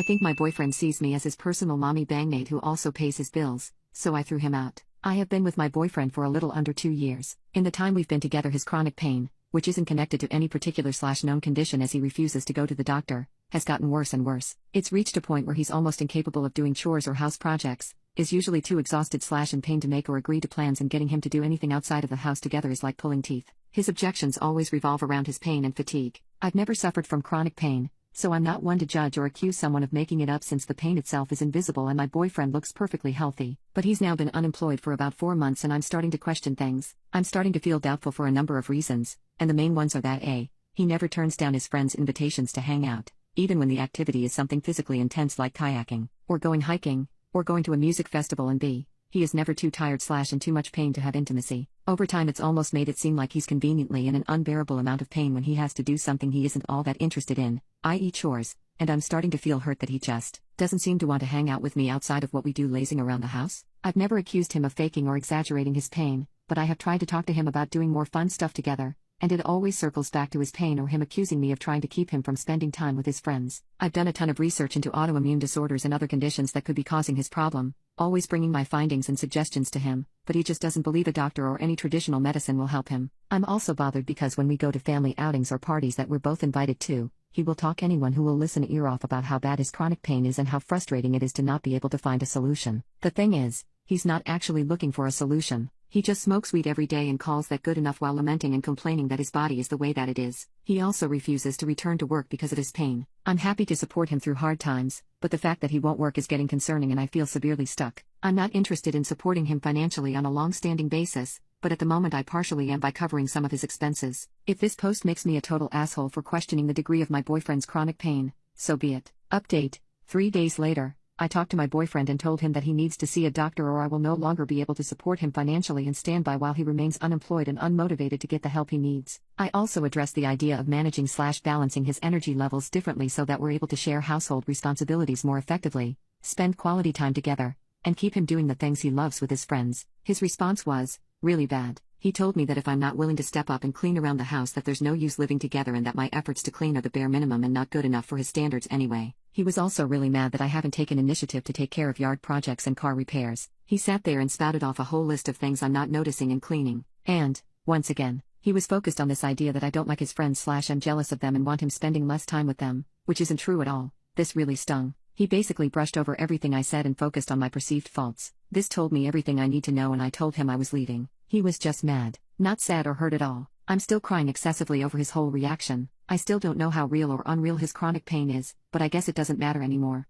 I think my boyfriend sees me as his personal mommy bangmate who also pays his bills, so I threw him out. I have been with my boyfriend for a little under 2 years. In the time we've been together, his chronic pain, which isn't connected to any particular/known condition as he refuses to go to the doctor, has gotten worse and worse. It's reached a point where he's almost incapable of doing chores or house projects, is usually too exhausted/in pain to make or agree to plans, and getting him to do anything outside of the house together is like pulling teeth. His objections always revolve around his pain and fatigue. I've never suffered from chronic pain, so I'm not one to judge or accuse someone of making it up since the pain itself is invisible and my boyfriend looks perfectly healthy. But he's now been unemployed for about 4 months and I'm starting to question things. I'm starting to feel doubtful for a number of reasons, and the main ones are that A, he never turns down his friends' invitations to hang out, even when the activity is something physically intense like kayaking, or going hiking, or going to a music festival, and B, he is never too tired/in too much pain to have intimacy. Over time it's almost made it seem like he's conveniently in an unbearable amount of pain when he has to do something he isn't all that interested in, i.e. chores, and I'm starting to feel hurt that he just doesn't seem to want to hang out with me outside of what we do lazing around the house. I've never accused him of faking or exaggerating his pain, but I have tried to talk to him about doing more fun stuff together, and it always circles back to his pain or him accusing me of trying to keep him from spending time with his friends. I've done a ton of research into autoimmune disorders and other conditions that could be causing his problem, always bringing my findings and suggestions to him, but he just doesn't believe a doctor or any traditional medicine will help him. I'm also bothered because when we go to family outings or parties that we're both invited to, he will talk anyone who will listen ear off about how bad his chronic pain is and how frustrating it is to not be able to find a solution. The thing is, he's not actually looking for a solution. He just smokes weed every day and calls that good enough while lamenting and complaining that his body is the way that it is. He also refuses to return to work because of his pain. I'm happy to support him through hard times, but the fact that he won't work is getting concerning and I feel severely stuck. I'm not interested in supporting him financially on a long-standing basis, but at the moment I partially am by covering some of his expenses. If this post makes me a total asshole for questioning the degree of my boyfriend's chronic pain, so be it. Update: 3 days later, I talked to my boyfriend and told him that he needs to see a doctor or I will no longer be able to support him financially and stand by while he remains unemployed and unmotivated to get the help he needs. I also addressed the idea of managing/balancing his energy levels differently so that we're able to share household responsibilities more effectively, spend quality time together, and keep him doing the things he loves with his friends. His response was really bad. He told me that if I'm not willing to step up and clean around the house that there's no use living together and that my efforts to clean are the bare minimum and not good enough for his standards anyway. He was also really mad that I haven't taken initiative to take care of yard projects and car repairs. He sat there and spouted off a whole list of things I'm not noticing in cleaning. And, once again, he was focused on this idea that I don't like his friends/am jealous of them and want him spending less time with them, which isn't true at all. This really stung. He basically brushed over everything I said and focused on my perceived faults. This told me everything I need to know and I told him I was leaving. He was just mad, not sad or hurt at all. I'm still crying excessively over his whole reaction. I still don't know how real or unreal his chronic pain is, but I guess it doesn't matter anymore.